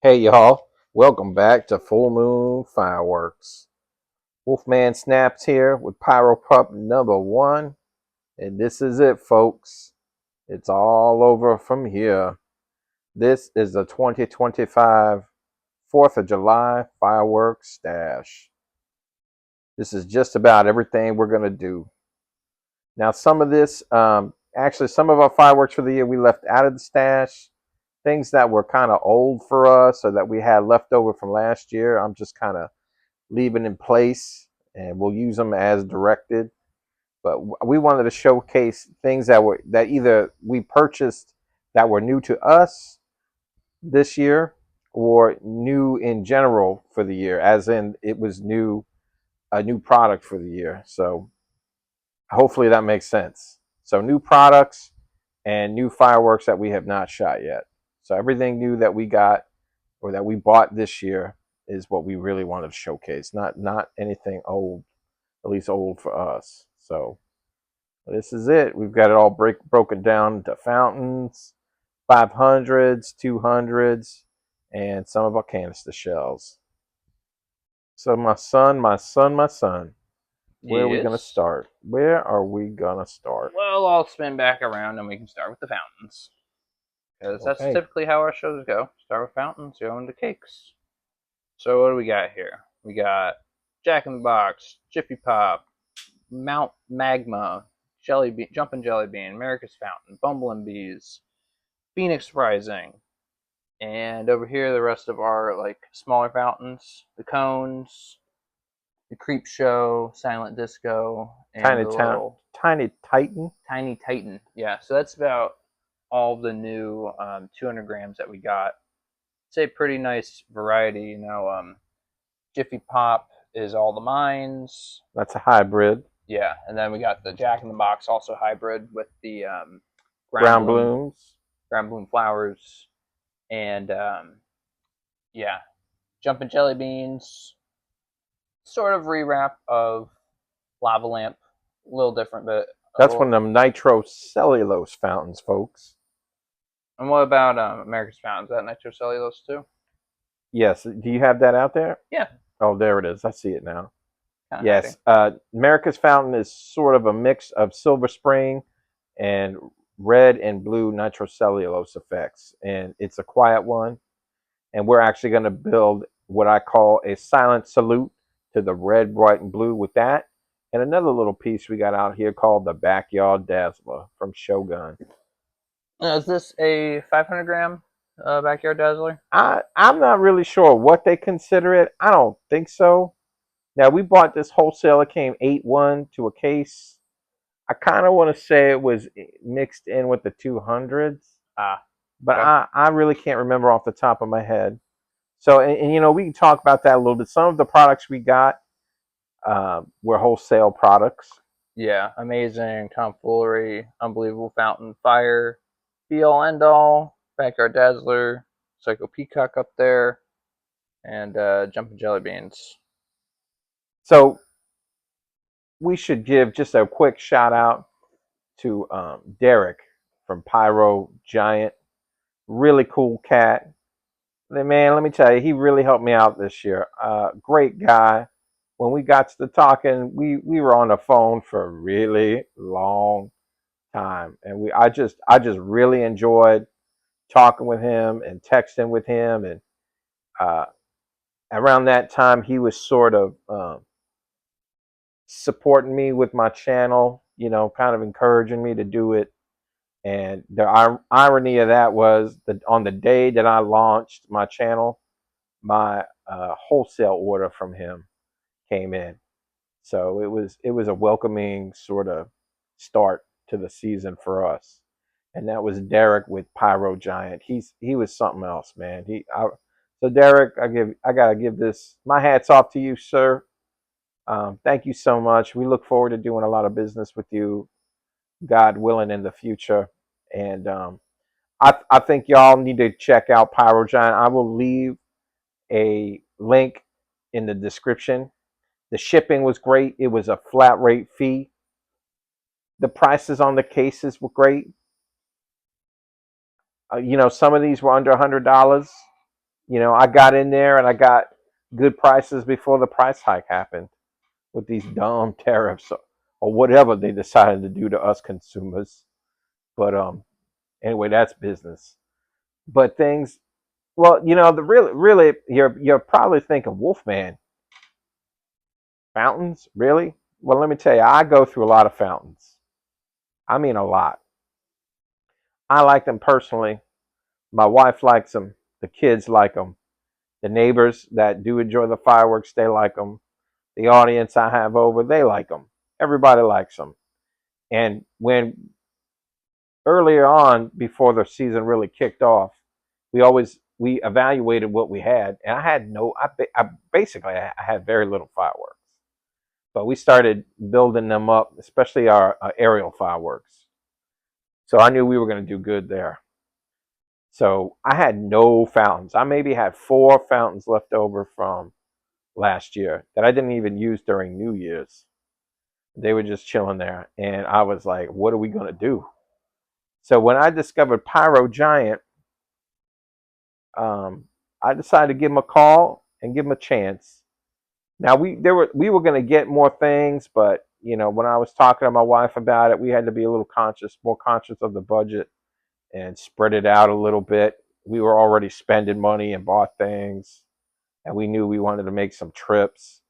Hey y'all, welcome back to Full Moon Fireworks. Wolfman Snaps here with Pyro Pup number 1, and this is it, folks. It's all over from here. This is the 2025 4th of July fireworks stash. This is just about everything we're going to do. Now, some of this, actually, some of our fireworks for the year we left out of the stash. Things that were kind of old for us or that we had left over from last year, I'm just kind of leaving in place, and we'll use them as directed. But we wanted to showcase things that either we purchased that were new to us this year or new in general for the year, as in it was a new product for the year. So hopefully that makes sense. So new products and new fireworks that we have not shot yet. So everything new that we got or that we bought this year is what we really wanted to showcase. Not anything old, at least old for us. So this is it. We've got it all broken down to fountains, 500s, 200s, and some of our canister shells. So my son, where are we gonna start? Where are we gonna start? Well, I'll spin back around and we can start with the fountains. Because that's Okay. typically how our shows go. Start with fountains, go into cakes. So what do we got here? We got Jack in the Box, Jiffy Pop, Mount Magma, Jelly Bean, Jumpin' Jelly Bean, America's Fountain, Bumble and Bees, Phoenix Rising, and over here the rest of our like smaller fountains, the cones, the Creep Show, Silent Disco, and Tiny Titan. Tiny Titan. Yeah, so that's about all of the new 200 grams that we got. It's a pretty nice variety. Jiffy Pop is all the mines. That's a hybrid. Yeah, and then we got the Jack in the Box, also hybrid with the ground blooms, ground bloom flowers, and yeah, Jumpin' Jelly Beans. Sort of rewrap of Lava Lamp, a little different, but that's one of them nitrocellulose fountains, folks. And what about America's Fountain? Is that nitrocellulose too? Yes. Do you have that out there? Yeah. Oh, there it is. I see it now. Kinda yes. America's Fountain is sort of a mix of Silver Spring and red and blue nitrocellulose effects, and it's a quiet one. And we're actually going to build what I call a silent salute to the red, white, and blue with that. And another little piece we got out here called the Backyard Dazzler from Shogun. Is this a 500 gram Backyard Dazzler? I'm not really sure what they consider it. I don't think so. Now, we bought this wholesale. It came 8-1 to a case. I kind of want to say it was mixed in with the 200s. But okay. I really can't remember off the top of my head. So, and we can talk about that a little bit. Some of the products we got were wholesale products. Yeah, amazing, tomfoolery, unbelievable fountain, fire, be all end all, Backyard Dazzler, Psycho Peacock up there, and Jumpin' Jelly Beans. So we should give just a quick shout out to Derek from Pyro Giant. Really cool cat. Man, let me tell you, he really helped me out this year. Great guy. When we got to talking, we were on the phone for a really long time, and I just really enjoyed talking with him and texting with him. And around that time, he was sort of supporting me with my channel, kind of encouraging me to do it. And the irony of that was that on the day that I launched my channel, my wholesale order from him came in. So it was a welcoming sort of start to the season for us. And that was Derek with Pyro Giant. He was something else, man. So Derek, I gotta give this my hats off to you, sir. Thank you so much. We look forward to doing a lot of business with you, God willing, in the future. And I think y'all need to check out Pyro Giant. I will leave a link in the description. The shipping was great. It was a flat rate fee. The prices on the cases were great. Some of these were under $100. You know, I got in there and I got good prices before the price hike happened with these dumb tariffs or whatever they decided to do to us consumers. But anyway, that's business. But things, well, you know, the really you're probably thinking, Wolfman, fountains, really? Well, let me tell you, I go through a lot of fountains. I mean, a lot. I like them personally. My wife likes them. The kids like them. The neighbors that do enjoy the fireworks, they like them. The audience I have over, they like them. Everybody likes them. And when earlier on, before the season really kicked off, we evaluated what we had, and I had no. I basically I had very little fireworks, but we started building them up, especially our aerial fireworks. So I knew we were going to do good there. So I had no fountains. I maybe had 4 fountains left over from last year that I didn't even use during New Year's. They were just chilling there, and I was like, "What are we going to do?" So when I discovered Pyro Giant, I decided to give them a call and give them a chance. Now we were going to get more things, but you know, when I was talking to my wife about it, we had to be a little more conscious of the budget and spread it out a little bit. We were already spending money and bought things, and we knew we wanted to make some trips.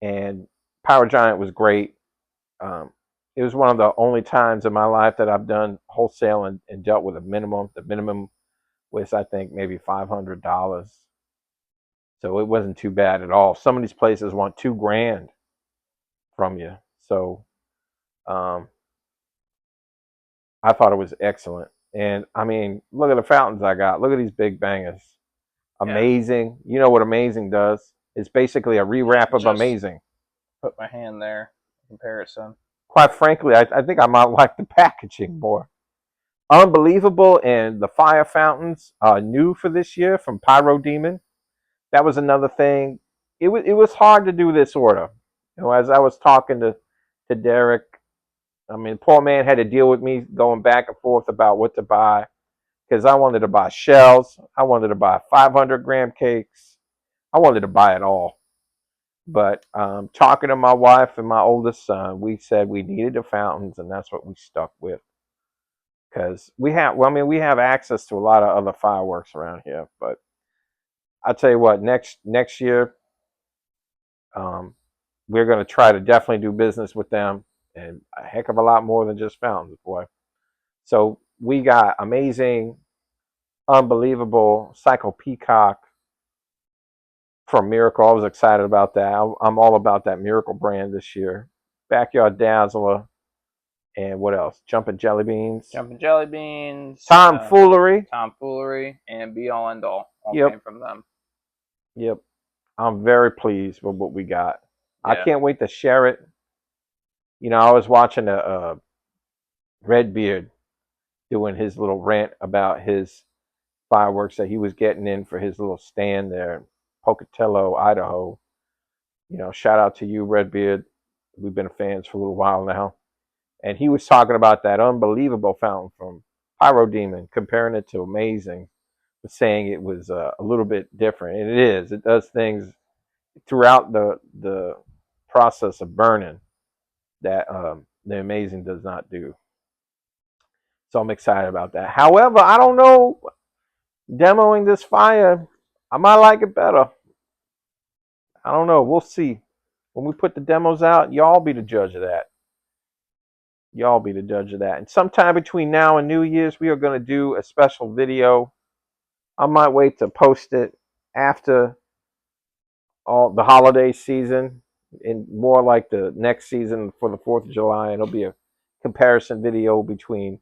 And Power Giant was great. Um, it was one of the only times in my life that I've done wholesale and dealt with a minimum. The minimum was, I think, maybe $500. So it wasn't too bad at all. Some of these places want 2 grand from you. So um, I thought it was excellent. And I mean, look at the fountains I got. Look at these big bangers. Yeah. Amazing. You know what Amazing does? It's basically a rewrap of Just Amazing. put my hand there. Comparison. Quite frankly, I think I might like the packaging more. Unbelievable, and the fire fountains are new for this year from Pyro Demon. That was another thing. It was hard to do this order. You know, as I was talking to Derek, I mean, poor man had to deal with me going back and forth about what to buy because I wanted to buy shells, I wanted to buy 500-gram cakes, I wanted to buy it all. But talking to my wife and my oldest son, we said we needed the fountains, and that's what we stuck with. Because we have, well, I mean, we have access to a lot of other fireworks around here. But I tell you what, next year, um, we're going to try to definitely do business with them, and a heck of a lot more than just fountains, boy. So we got Amazing, Unbelievable, Psycho Peacock from Miracle. I was excited about that. I'm all about that Miracle brand this year. Backyard Dazzler, and what else? Jumping Jelly Beans. Jumping Jelly Beans. Tomfoolery. Tomfoolery and Be All End All. All Yep. came from them. Yep. I'm very pleased with what we got. Yeah. I can't wait to share it. You know, I was watching a Redbeard doing his little rant about his fireworks that he was getting in for his little stand there in Pocatello, Idaho. You know, shout out to you, Redbeard. We've been fans for a little while now. And he was talking about that unbelievable fountain from Pyro Demon, comparing it to Amazing, but saying it was a little bit different. And it is. It does things throughout the process of burning that the Amazing does not do. So I'm excited about that. However, I don't know, demoing this fire, I might like it better. I don't know. We'll see. When we put the demos out, y'all be the judge of that. Y'all be the judge of that. And sometime between now and New Year's, we are going to do a special video. I might wait to post it after all the holiday season, and more like the next season for the 4th of July. And it'll be a comparison video between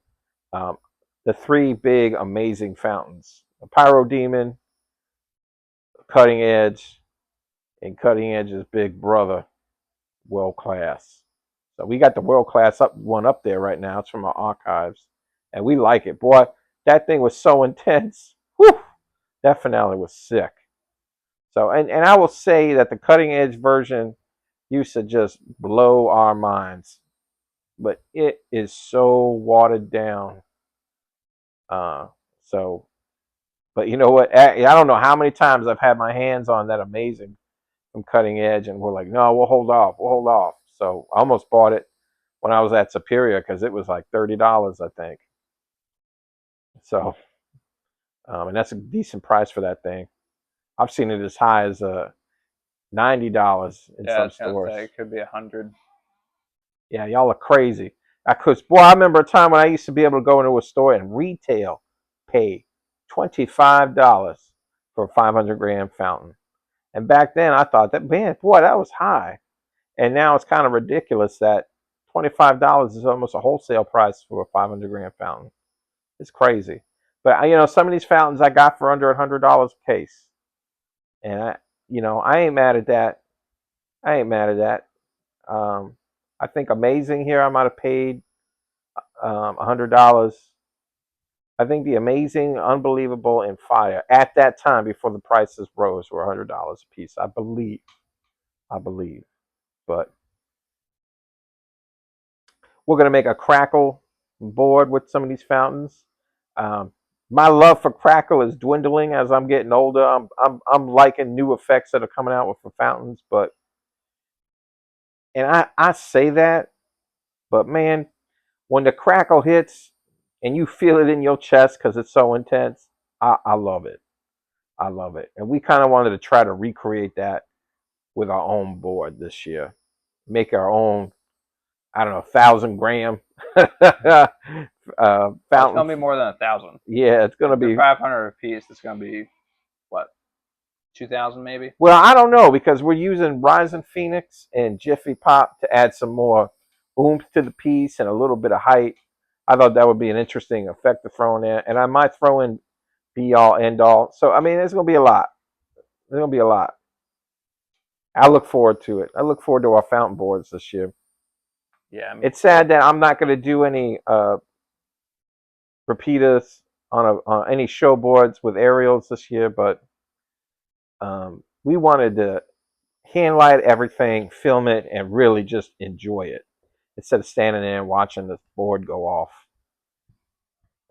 um, the 3 big amazing fountains: the Pyro Demon, Cutting Edge, and Cutting Edge's big brother, World Class. So we got the World Class one up there right now. It's from our archives, and we like it. Boy, that thing was so intense. Whew, that finale was sick. So, and I will say that the Cutting Edge version used to just blow our minds, but it is so watered down. Uh, so, But you know what? I don't know how many times I've had my hands on that amazing from Cutting Edge, and we're like, no, we'll hold off. We'll hold off. So I almost bought it when I was at Superior because it was like $30, I think. So, and that's a decent price for that thing. I've seen it as high as $90 in Yeah, I some was gonna stores. say it could be 100. Yeah, y'all are crazy. Boy, I remember a time when I used to be able to go into a store and retail pay $25 for a 500-gram fountain. And back then, I thought that, man, boy, that was high. And now it's kind of ridiculous that $25 is almost a wholesale price for a 500-gram fountain. It's crazy. But some of these fountains I got for under $100 a case, and I ain't mad at that. I ain't mad at that. I think Amazing here I might have paid $100. I think the Amazing, Unbelievable, and Fire at that time before the prices rose were $100 a piece. I believe. But we're gonna make a Crackle board with some of these fountains. Um, my love for Crackle is dwindling as I'm getting older. I'm liking new effects that are coming out with the fountains, and I say that, but man, when the Crackle hits and you feel it in your chest because it's so intense, I love it. I love it. And we kind of wanted to try to recreate that with our own board this year. Make our own, I don't know, 1,000-gram It's fountain. gonna be more than 1,000. Yeah, it's gonna be 500 a piece. It's gonna be what, 2,000 maybe. Well, I don't know because we're using Ryzen Phoenix and Jiffy Pop to add some more oomph to the piece and a little bit of height. I thought that would be an interesting effect to throw in there, and I might throw in be all end all. So I mean, it's gonna be a lot. There's gonna be a lot. I look forward to it. I look forward to our fountain boards this year. Yeah, It's sad that I'm not going to do any repeaters on any show boards with aerials this year, but we wanted to hand light everything, film it, and really just enjoy it instead of standing there and watching the board go off.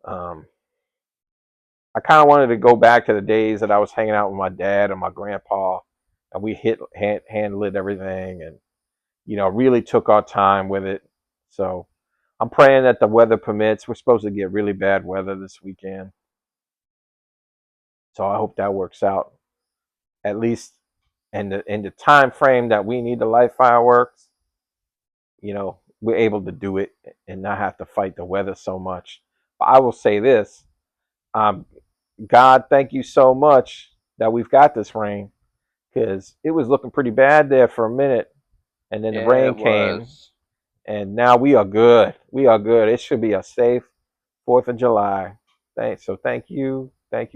I kind of wanted to go back to the days that I was hanging out with my dad and my grandpa, and we hand lit everything, and really took our time with it. So I'm praying that the weather permits. We're supposed to get really bad weather this weekend, so I hope that works out. At least in the time frame that we need to light fireworks, we're able to do it and not have to fight the weather so much. But I will say this, God, thank you so much that we've got this rain because it was looking pretty bad there for a minute, and then the rain came, and now we are good. We are good. It should be a safe 4th of July. So thank you. All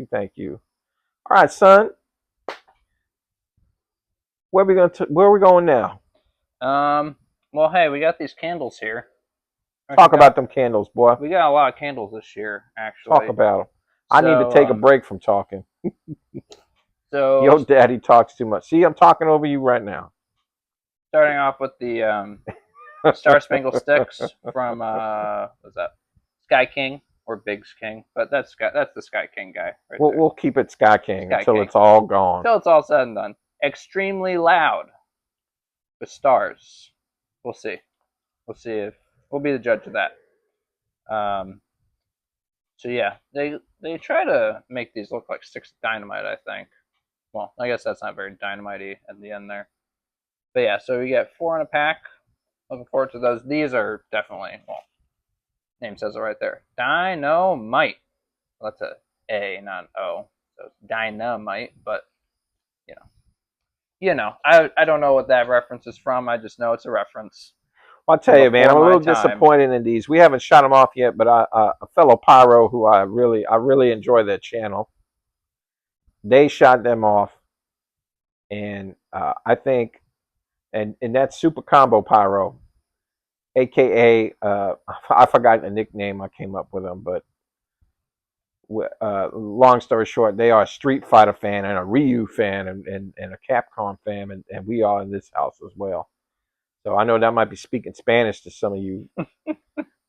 right, son. Where are we going now? Well, hey, we got these candles here. Talk about them candles, boy. We got a lot of candles this year, actually. Talk about them. I need to take a break from talking. So Your daddy talks too much. See, I'm talking over you right now. Starting off with the Star Spangled Sticks from what's that? Sky King or Biggs King, but that's the Sky King guy. Right there. We'll keep it Sky King until it's all gone. Until it's all said and done. Extremely loud with stars. We'll see. We'll see if we'll be the judge of that. So yeah, they try to make these look like sticks of dynamite, I think. Well, I guess that's not very dynamite-y at the end there. But yeah, so we get 4 in a pack. Looking forward to those. These are definitely, well, name says it right there. Dynamite. Well, that's a, not an O. So it's dynamite, but I don't know what that reference is from. I just know it's a reference. I'll tell you, man, I'm a little disappointed in these. We haven't shot them off yet, but a fellow Pyro who I really enjoy their channel, they shot them off, and I think, and that's Super Combo Pyro, aka I forgot the nickname I came up with them, but long story short, they are a Street Fighter fan and a Ryu fan and a Capcom fan, and we are in this house as well. So I know that might be speaking Spanish to some of you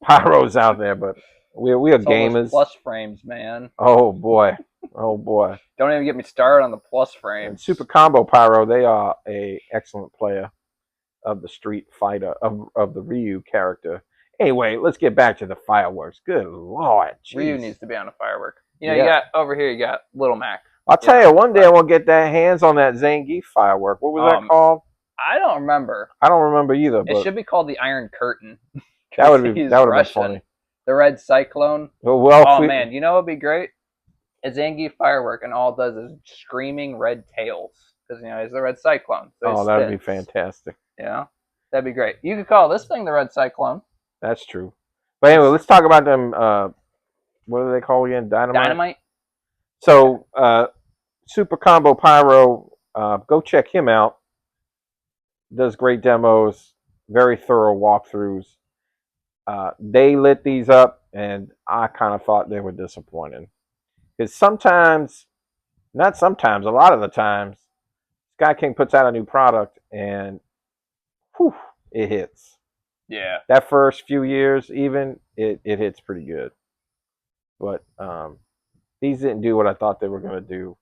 pyros out there, but We are It's all those gamers. plus frames, man. Oh boy, oh boy. Don't even get me started on the plus And frames. Super Combo Pyro, they are a excellent player of the Street Fighter of the Ryu character. Anyway, let's get back to the fireworks. Good lord, jeez. Ryu needs to be on a firework. You know, Yeah. you got over here. You got Little Mac. I'll tell you, one day I want to get that hands on that Zangief firework. What was that called? I don't remember. I don't remember either. But It should be called the Iron Curtain. that would have been funny. The Red Cyclone. Well, oh man, you know what would be great? A Zangief firework, and all it does is screaming red tails because you know he's the Red Cyclone. So that would be fantastic. Yeah, that'd be great. You could call this thing the Red Cyclone. That's true. But anyway, let's talk about them. What do they call again? Dynamite. So, Super Combo Pyro, go check him out. Does great demos, very thorough walkthroughs. They lit these up, and I kind of thought they were disappointing. Because a lot of the times, Sky King puts out a new product, and whew, it hits. Yeah. That first few years, even, it hits pretty good. But these didn't do what I thought they were going to do.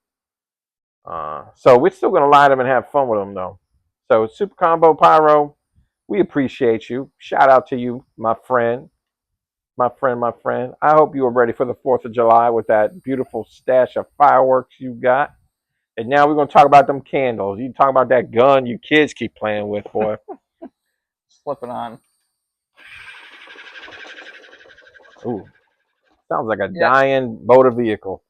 So we're still going to light them and have fun with them, though. So Super Combo Pyro, we appreciate you. Shout out to you, my friend. My friend. I hope you are ready for the 4th of July with that beautiful stash of fireworks you got. And now we're going to talk about them candles. You talk about that gun you kids keep playing with, boy. Slipping on. Ooh. Sounds like a dying motor vehicle.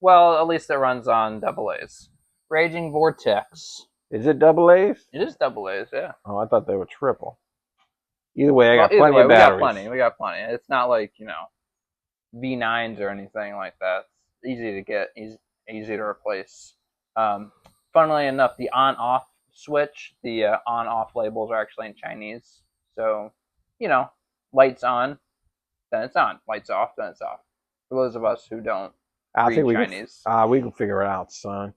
Well, at least it runs on AA's. Raging Vortex. Is it AA's? It is AA's, yeah. Oh, I thought they were triple. Either way, I got plenty of batteries. We got plenty. It's not like, you know, V9s or anything like that. It's easy to get, easy to replace. Funnily enough, the on-off switch, the on-off labels are actually in Chinese. So, you know, lights on, then it's on. Lights off, then it's off. For those of us who don't read Chinese. We can figure it out, son.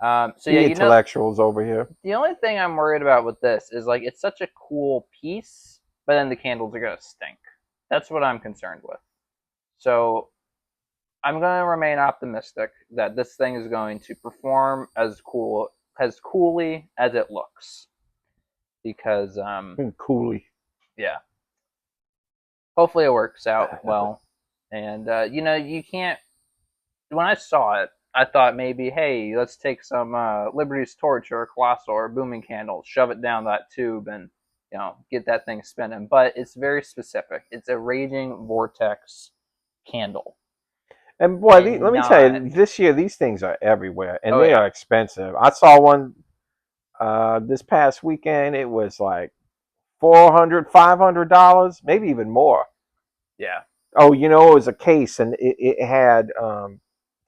So yeah, intellectuals over here. The only thing I'm worried about with this is like it's such a cool piece, but then the candles are gonna stink. That's what I'm concerned with. So I'm gonna remain optimistic that this thing is going to perform as coolly as it looks. Because coolly. Yeah. Hopefully it works out well. And you know, you can't when I saw it, I thought maybe, hey, let's take some Liberty's Torch or a Colossal or a Booming Candle, shove it down that tube, and you know, get that thing spinning. But it's very specific. It's a Raging Vortex candle. And boy, let me tell you, this year these things are everywhere, and they are expensive. I saw one this past weekend. It was like $400, $500, maybe even more. Yeah. Oh, you know, it was a case, and it had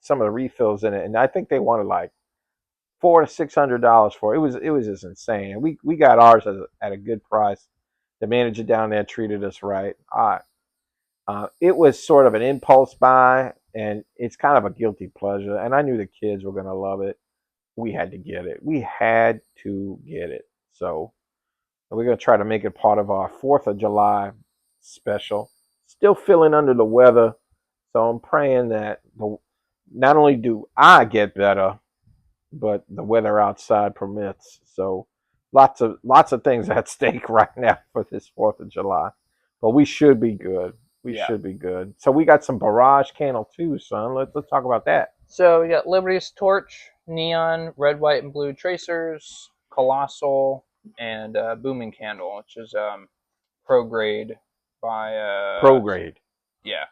some of the refills in it, and I think they wanted like $400 to $600 for it. It was just insane. We got ours at a good price. The manager down there treated us right. It was sort of an impulse buy, and it's kind of a guilty pleasure. And I knew the kids were going to love it. We had to get it. So we're going to try to make it part of our 4th of July special. Still feeling under the weather, so I'm praying that not only do I get better, but the weather outside permits. So lots of things at stake right now for this 4th of July. But we should be good. We should be good. So we got some barrage candle too, son. Let's talk about that. So we got Liberty's Torch, Neon, Red, White, and Blue Tracers, Colossal, and Booming Candle, which is pro grade by pro grade. Yeah.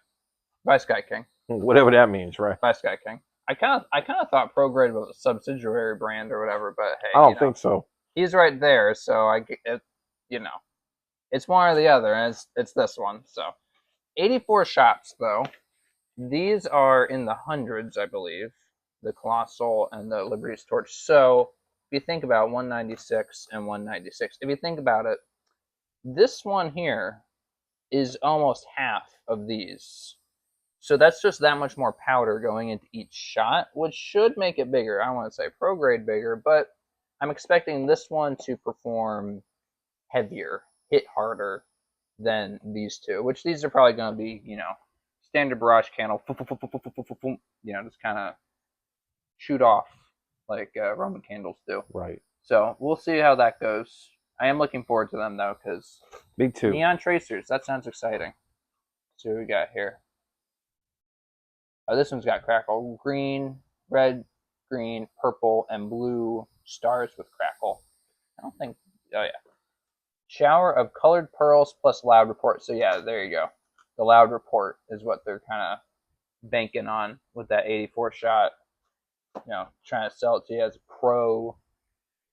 By Sky King. Whatever that means, right? By Sky King. I kind of thought ProGrade was a subsidiary brand or whatever, but hey, I don't think so. He's right there, so it's one or the other, and it's this one. So, 84 shots though. These are in the hundreds, I believe, the Colossal and the Liberty's Torch. So, if you think about 196 and 196, if you think about it, this one here is almost half of these. So that's just that much more powder going into each shot, which should make it bigger. I don't want to say pro grade bigger, but I'm expecting this one to perform heavier, hit harder than these two, which these are probably going to be, standard barrage candle, just kind of shoot off like Roman candles do. Right. So we'll see how that goes. I am looking forward to them though, because Me too. neon tracers. That sounds exciting. Let's see what we got here. Oh, this one's got crackle. Green, red, green, purple, and blue stars with crackle. I don't think. Oh yeah. Shower of colored pearls plus loud report. So yeah, there you go. The loud report is what they're kind of banking on with that 84 shot. Trying to sell it to you as a pro,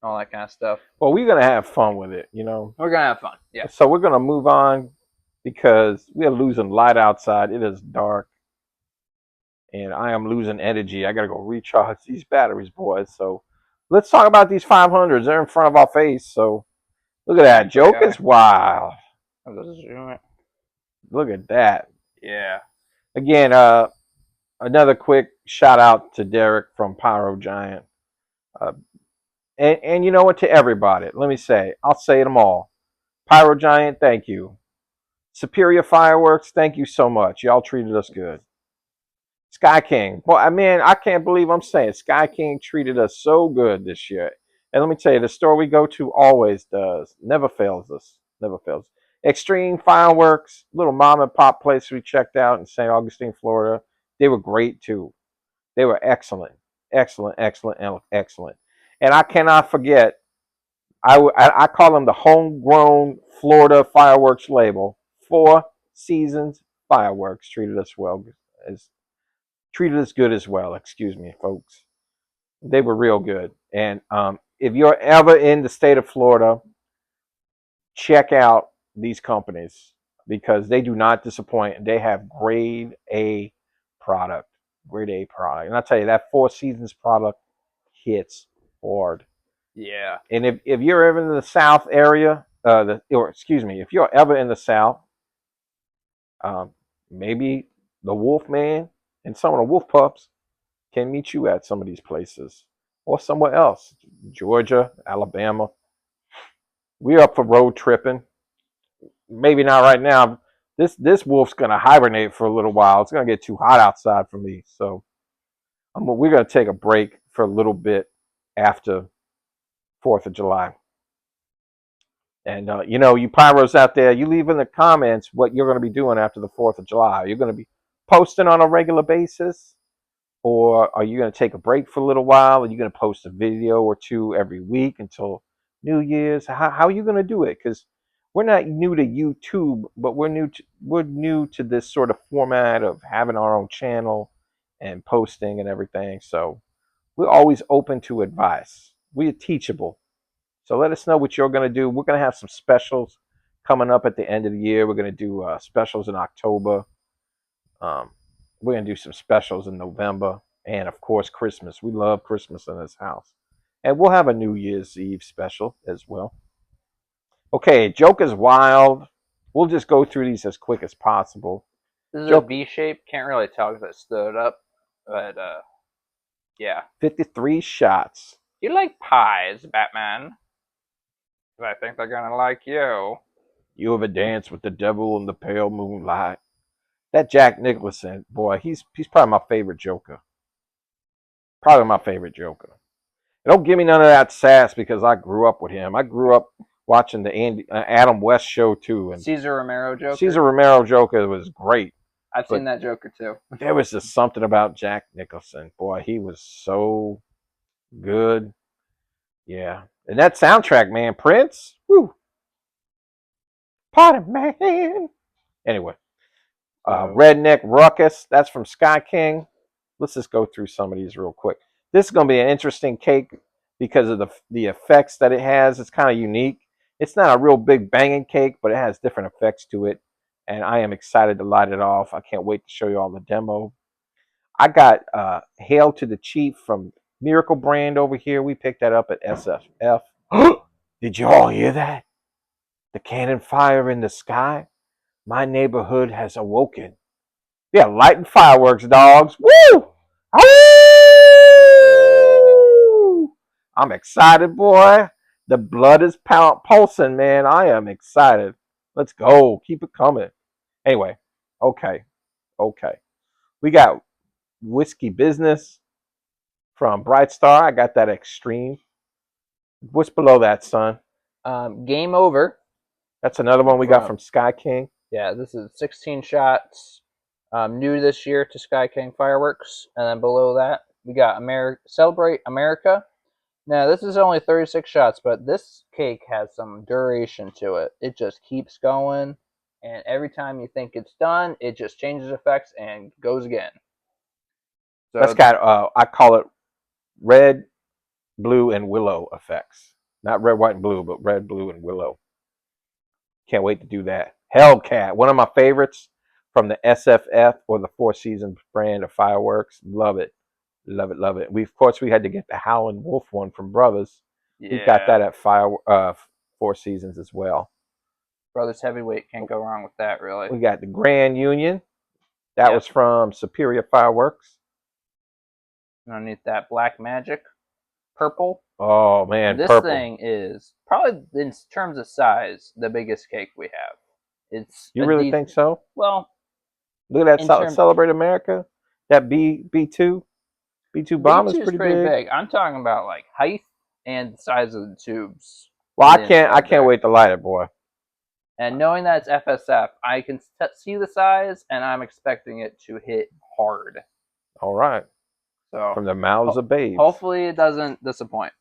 all that kind of stuff. Well, we're gonna have fun with it, We're gonna have fun. Yeah. So we're gonna move on because we are losing light outside. It is dark, and I am losing energy. I gotta go recharge these batteries, boys. So let's talk about these 500s. They're in front of our face. So look at that. Joke is wild. Look at that. Yeah. Again, another quick shout out to Derek from Pyro Giant. And you know what, to everybody, let me say, I'll say them all. Pyro Giant, thank you. Superior Fireworks, thank you so much. Y'all treated us good. Sky King, well, I mean, I can't believe I'm saying Sky King treated us so good this year. And let me tell you, the store we go to always does. Never fails us. Never fails. Extreme Fireworks, little mom and pop place we checked out in St. Augustine, Florida. They were great too. They were excellent. Excellent, excellent, excellent. And I cannot forget, I call them the homegrown Florida fireworks label. Four Seasons Fireworks treated us well, treated us good as well. Excuse me, folks. They were real good. And if you're ever in the state of Florida, check out these companies because they do not disappoint. They have grade A product. Grade A product. And I'll tell you, that Four Seasons product hits hard. Yeah. And if you're ever in the South area, if you're ever in the South, maybe the Wolfman and some of the Wolf Pups can meet you at some of these places or somewhere else. Georgia, Alabama. We're up for road tripping. Maybe not right now. This wolf's gonna hibernate for a little while. It's gonna get too hot outside for me, so we're gonna take a break for a little bit after 4th of July. And you pyros out there, you leave in the comments what you're gonna be doing after the 4th of July. You're gonna be posting on a regular basis, or are you gonna take a break for a little while? Are you gonna post a video or two every week until New Year's? How are you gonna do it? Because we're not new to YouTube, but we're new to this sort of format of having our own channel and posting and everything. So we're always open to advice. We are teachable. So let us know what you're going to do. We're going to have some specials coming up at the end of the year. We're going to do specials in October. We're going to do some specials in November. And, of course, Christmas. We love Christmas in this house. And we'll have a New Year's Eve special as well. Okay, Joke is wild. We'll just go through these as quick as possible. This is a V shape. Can't really tell because it stood up. But, yeah. 53 shots. You like pies, Batman? I think they're gonna like you. You ever dance with the devil in the pale moonlight? That Jack Nicholson, boy, he's probably my favorite Joker. Probably my favorite Joker. Don't give me none of that sass because I grew up with him. I grew up watching the Adam West show too. And Cesar Romero Joker. Cesar Romero Joker was great. I've seen that Joker too. There was just something about Jack Nicholson. Boy, he was so good. Yeah. And that soundtrack, man, Prince. Woo. Party man. Anyway. Redneck Ruckus. That's from Sky King. Let's just go through some of these real quick. This is going to be an interesting cake because of the effects that it has. It's kind of unique. It's not a real big banging cake, but it has different effects to it. And I am excited to light it off. I can't wait to show you all the demo. I got Hail to the Chief from Miracle Brand over here. We picked that up at FSF. Did you all hear that? The cannon fire in the sky? My neighborhood has awoken. Yeah, lighting fireworks, dogs. Woo! Woo! I'm excited, boy. The blood is pulsing, man. I am excited. Let's go. Keep it coming. Anyway, okay. Okay. We got Whiskey Business from Bright Star. I got that extreme. What's below that, son? Game Over. That's another one we got from Sky King. Yeah, this is 16 shots. New this year to Sky King Fireworks. And then below that, we got Celebrate America. Now, this is only 36 shots, but this cake has some duration to it. It just keeps going, and every time you think it's done, it just changes effects and goes again. So that's got, I call it red, blue, and willow effects. Not red, white, and blue, but red, blue, and willow. Can't wait to do that. Hellcat, one of my favorites from the SFF or the Four Seasons brand of fireworks. Love it. Love it, love it. Of course, we had to get the Howlin' Wolf one from Brothers. yeah, We got that at Four Seasons as well. Brothers Heavyweight, can't go wrong with that, really. We got the Grand Union. That was from Superior Fireworks. Underneath that, Black Magic, purple. Oh man, this purple. Thing is probably, in terms of size, the biggest cake we have. It's you really think so? Well, look at that Celebrate America. That B2 bomb is pretty big. I'm talking about like height and the size of the tubes. Well, I can't wait to light it, boy. And knowing that it's FSF, I can see the size, and I'm expecting it to hit hard. All right. So from the mouths of babes. Hopefully, it doesn't disappoint.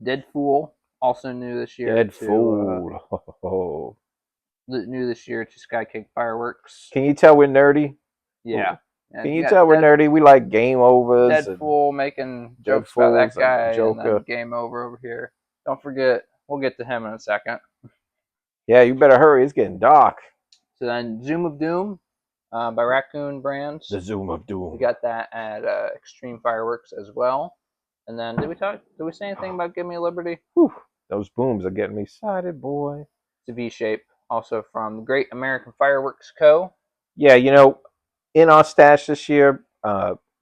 Dead Fool, also new this year. Dead Fool. New this year to Sky King Fireworks. Can you tell we're nerdy? Yeah. Can you tell we're nerdy? We like game overs. Deadpool making jokes about that guy. Joker. And Game Over here. Don't forget, we'll get to him in a second. Yeah, you better hurry. It's getting dark. So then Zoom of Doom by Raccoon Brands. The Zoom of Doom. We got that at Extreme Fireworks as well. And then did we say anything about Give Me Liberty? Whew, those booms are getting me excited, boy. It's a V-shape, also from Great American Fireworks Co. Yeah, you know, in our stash this year,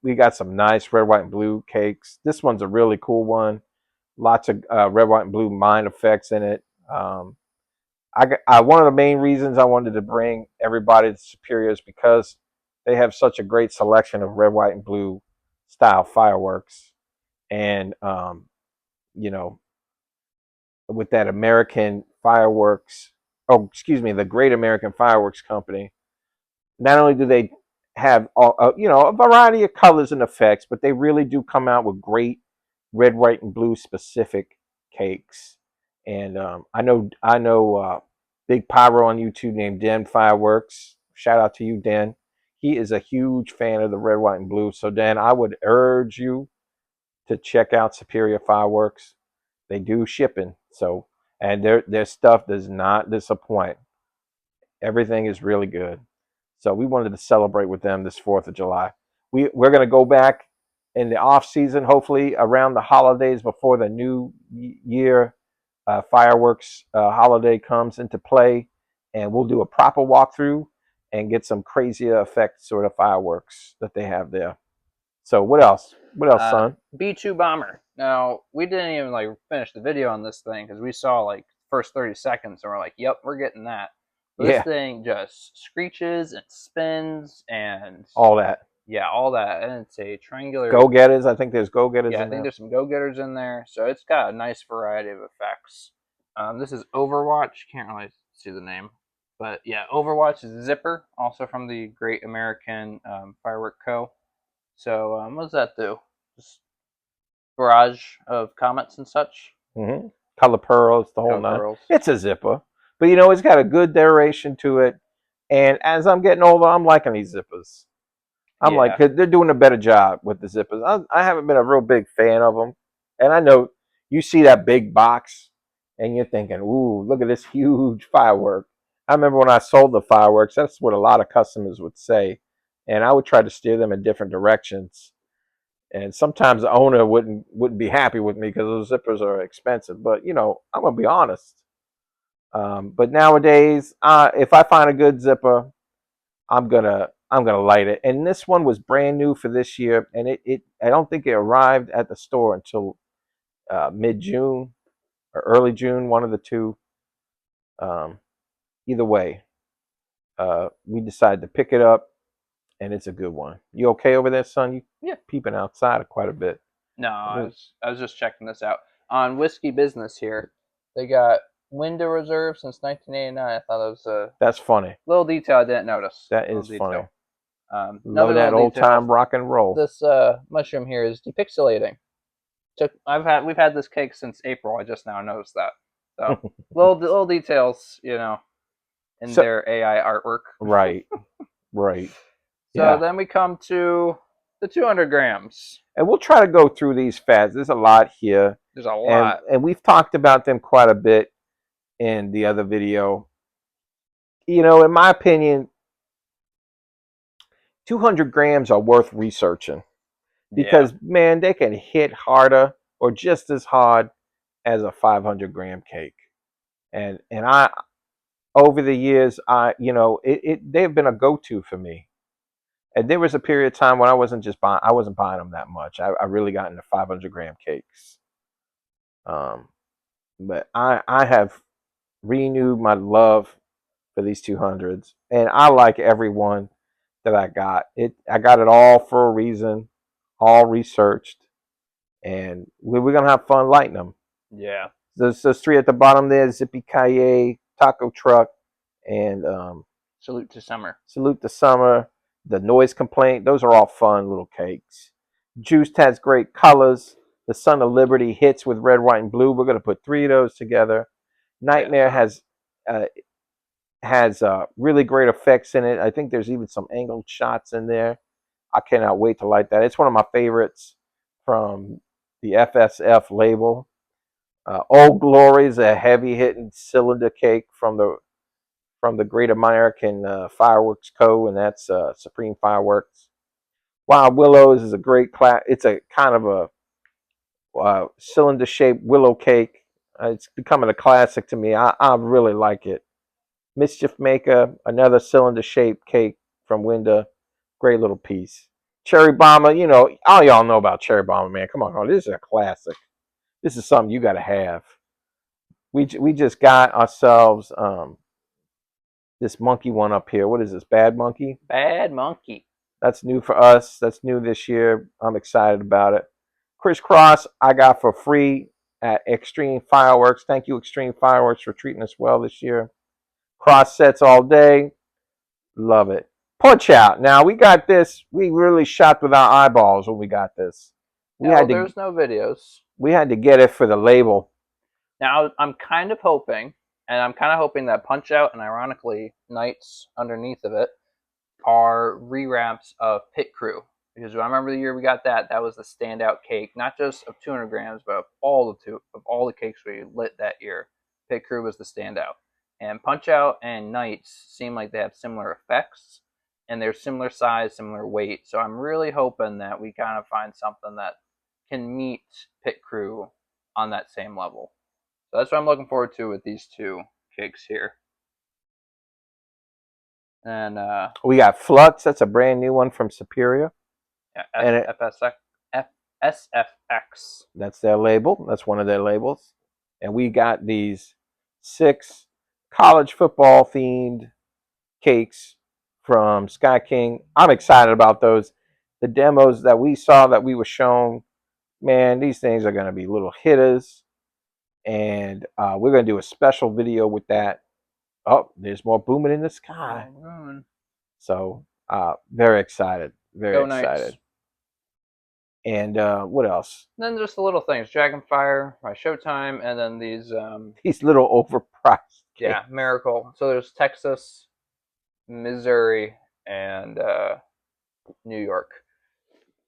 we got some nice red, white, and blue cakes. This one's a really cool one. Lots of red, white, and blue mind effects in it. One of the main reasons I wanted to bring everybody to Superior is because they have such a great selection of red, white, and blue style fireworks. And, you know, with that American Fireworks, the Great American Fireworks Company, not only do they have a variety of colors and effects, but they really do come out with great red, white, and blue specific cakes. And I know Big Pyro on YouTube named Den Fireworks. Shout out to you, Den. He is a huge fan of the red, white, and blue. So Dan, I would urge you to check out Superior Fireworks. They do shipping, and their stuff does not disappoint. Everything is really good. So we wanted to celebrate with them this 4th of July. We're going to go back in the off season, hopefully around the holidays before the new year fireworks holiday comes into play, and we'll do a proper walkthrough and get some crazier effect sort of fireworks that they have there. So what else? What else, son? B2 Bomber. Now, we didn't even finish the video on this thing because we saw first 30 seconds and we're like, yep, we're getting that. This thing just screeches and spins and all that. Yeah, all that. And it's a triangular go-getters. I think there's go-getters in there. I think there's some go-getters in there. So it's got a nice variety of effects. This is Overwatch. Can't really see the name. But yeah, Overwatch is Zipper, also from the Great American Firework Co. So what does that do? Just barrage of comets and such. Mm-hmm. Color pearls, the whole nine. It's a zipper, but it's got a good duration to it. And as I'm getting older, I'm liking these zippers. I'm like, they're doing a better job with the zippers. I haven't been a real big fan of them, and I know you see that big box, and you're thinking, "Ooh, look at this huge firework." I remember when I sold the fireworks, that's what a lot of customers would say. And I would try to steer them in different directions. And sometimes the owner wouldn't be happy with me because those zippers are expensive. But I'm gonna be honest. But nowadays, if I find a good zipper, I'm gonna light it. And this one was brand new for this year, and I don't think it arrived at the store until mid-June or early June, one of the two. Either way, we decided to pick it up. and it's a good one. You okay over there, son? You Yeah. peeping outside quite a bit. No, I was just checking this out on Whiskey Business here. They got window reserve since 1989. I thought it was a That's funny. little detail I didn't notice. That Little is detail. funny. Another Love that little old detail. time rock and roll. This mushroom here is depixelating. We've had this cake since April. I just now noticed that. So little details, you know, in their AI artwork. Right. Right. So then we come to the 200 grams. And we'll try to go through these fast. There's a lot here. There's a lot. And we've talked about them quite a bit in the other video. You know, in my opinion, 200 grams are worth researching. Because, man, they can hit harder or just as hard as a 500 gram cake. And I, over the years, they've been a go-to for me. And there was a period of time when I wasn't buying them that much. I really got into 500 gram cakes. But I have renewed my love for these 200s, and I like every one that I got. I got it all for a reason, all researched, and we're gonna have fun lighting them. Yeah. There's those three at the bottom there: Zippy Kaye, Taco Truck, and Salute to Summer. Salute to Summer. The Noise Complaint. Those are all fun little cakes. Juiced has great colors. The Son of Liberty hits with red, white, and blue. We're gonna put 3 of those together. Nightmare has really great effects in it. I think there's even some angled shots in there. I cannot wait to light that. It's one of my favorites from the FSF label. Old Glory is a heavy-hitting cylinder cake from the Great American Fireworks Co., and that's Supreme Fireworks. Wild Willows is a great class. It's a kind of a cylinder-shaped willow cake. It's becoming a classic to me. I really like it. Mischief Maker, another cylinder-shaped cake from Winda. Great little piece. Cherry Bomber, you know, all y'all know about Cherry Bomber, man. Come on, this is a classic. This is something you got to have. We just got ourselves this monkey one up here. What is this? Bad Monkey? Bad Monkey. That's new for us. That's new this year. I'm excited about it. Crisscross, I got for free at Extreme Fireworks. Thank you, Extreme Fireworks, for treating us well this year. Cross sets all day. Love it. Punch Out. Now, we got this. We really shot with our eyeballs when we got this. There's no videos. We had to get it for the label. Now, I'm kind of hoping that Punch Out and, ironically, Knights underneath of it are rewraps of Pit Crew. Because I remember the year we got that was the standout cake, not just of 200 grams, but of all the cakes we lit that year. Pit Crew was the standout. And Punch Out and Knights seem like they have similar effects, and they're similar size, similar weight. So I'm really hoping that we kind of find something that can meet Pit Crew on that same level. So that's what I'm looking forward to with these two cakes here. And we got Flux. That's a brand new one from Superior. Yeah, SFX. That's their label. That's one of their labels. And we got these 6 college football themed cakes from Sky King. I'm excited about those. The demos that we saw, that we were shown, man, these things are going to be little hitters. And we're going to do a special video with that. Oh, there's more booming in the sky. So very excited. Very excited. And what else? And then just the little things. Dragonfire by Showtime, and then these little overpriced cakes. Yeah, Miracle. So there's Texas, Missouri, and New York.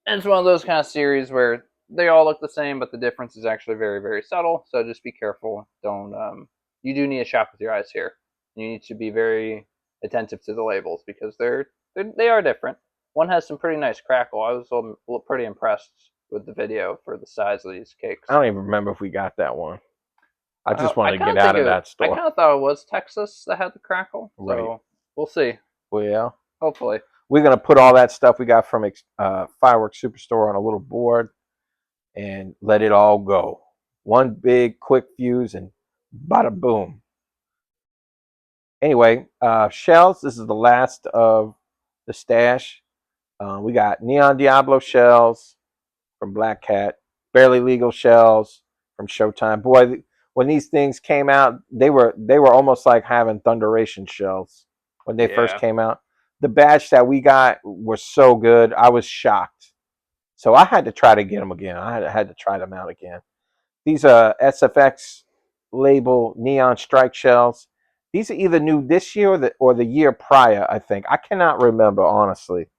And it's one of those kind of series where they all look the same, but the difference is actually very, very subtle. So just be careful. Don't you do need to shop with your eyes here. You need to be very attentive to the labels because they are different. One has some pretty nice crackle. I was pretty impressed with the video for the size of these cakes. I don't even remember if we got that one. I just wanted to get out of that store. I kind of thought it was Texas that had the crackle. So right. We'll see. Well, yeah. Hopefully. We're going to put all that stuff we got from Fireworks Superstore on a little board and let it all go. One big quick fuse and bada boom. Anyway, shells. This is the last of the stash. We got Neon Diablo shells from Black Cat, Barely Legal shells from Showtime. Boy, when these things came out, they were almost like having Thunderation shells when they first Yeah. came out. The batch that we got was so good, I was shocked. So I had to try to get them again. I had to try them out again. These are SFX label Neon Strike shells. These are either new this year or the year prior, I think. I cannot remember, honestly.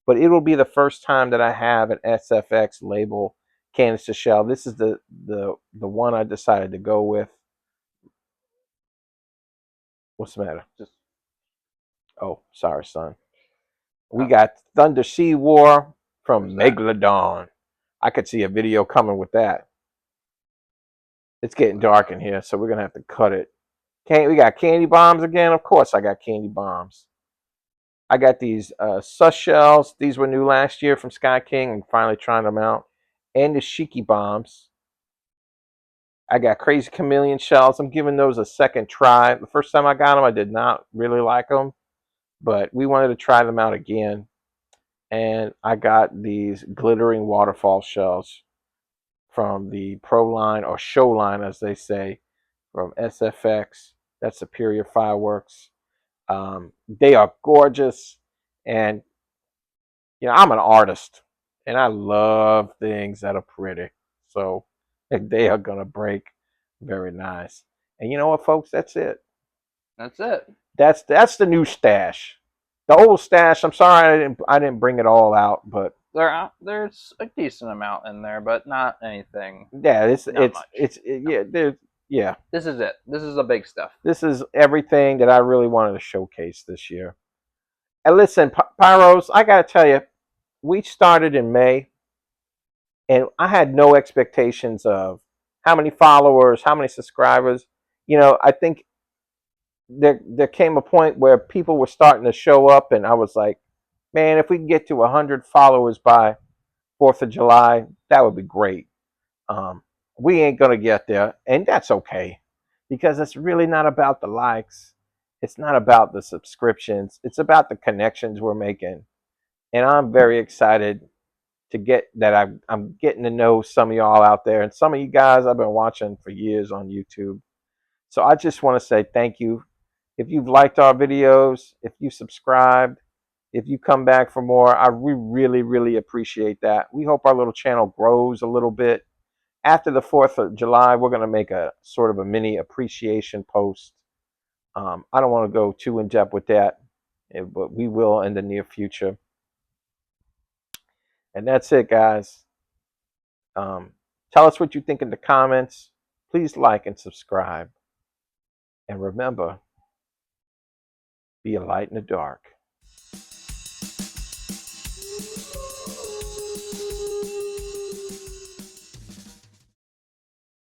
But it will be the first time that I have an SFX label canister shell. This is the one I decided to go with. What's the matter? Just oh, sorry, son. We Oh, got Thunder Sea War from where's that? Megalodon. I could see a video coming with that. It's getting dark in here, so we're gonna have to cut it. We got candy bombs again. Of course, I got candy bombs. I got these sus shells. These were new last year from Sky King. I'm finally trying them out. And the Shiki bombs. I got Crazy Chameleon shells. I'm giving those a second try. The first time I got them, I did not really like them, but we wanted to try them out again. And I got these glittering waterfall shells from the Pro line, or Show line, as they say, from SFX. That's Superior Fireworks. They are gorgeous, and I'm an artist, and I love things that are pretty. So they are gonna break very nice. And you know what, folks? That's it. That's it. That's the new stash. The old stash. I'm sorry I didn't bring it all out, but There's a decent amount in there, but not anything. yeah, Not much. yeah, there's yeah. This is it. This is the big stuff. This is everything that I really wanted to showcase this year. And listen, Pyros, I gotta tell you, we started in May, and I had no expectations of how many followers, how many subscribers. I think there came a point where people were starting to show up, and I was like, man, if we can get to 100 followers by 4th of July, that would be great. Um, we ain't gonna get there, and that's okay, because it's really not about the likes. It's not about the subscriptions. It's about the connections we're making, and I'm very excited to get that. I'm getting to know some of y'all out there, and some of you guys I've been watching for years on YouTube. So I just want to say thank you. If you've liked our videos, if you subscribed, if you come back for more, we really, really appreciate that. We hope our little channel grows a little bit. After the 4th of July, we're going to make a sort of a mini appreciation post. I don't want to go too in depth with that, but we will in the near future. And that's it, guys. Tell us what you think in the comments. Please like and subscribe. And remember, be a light in the dark.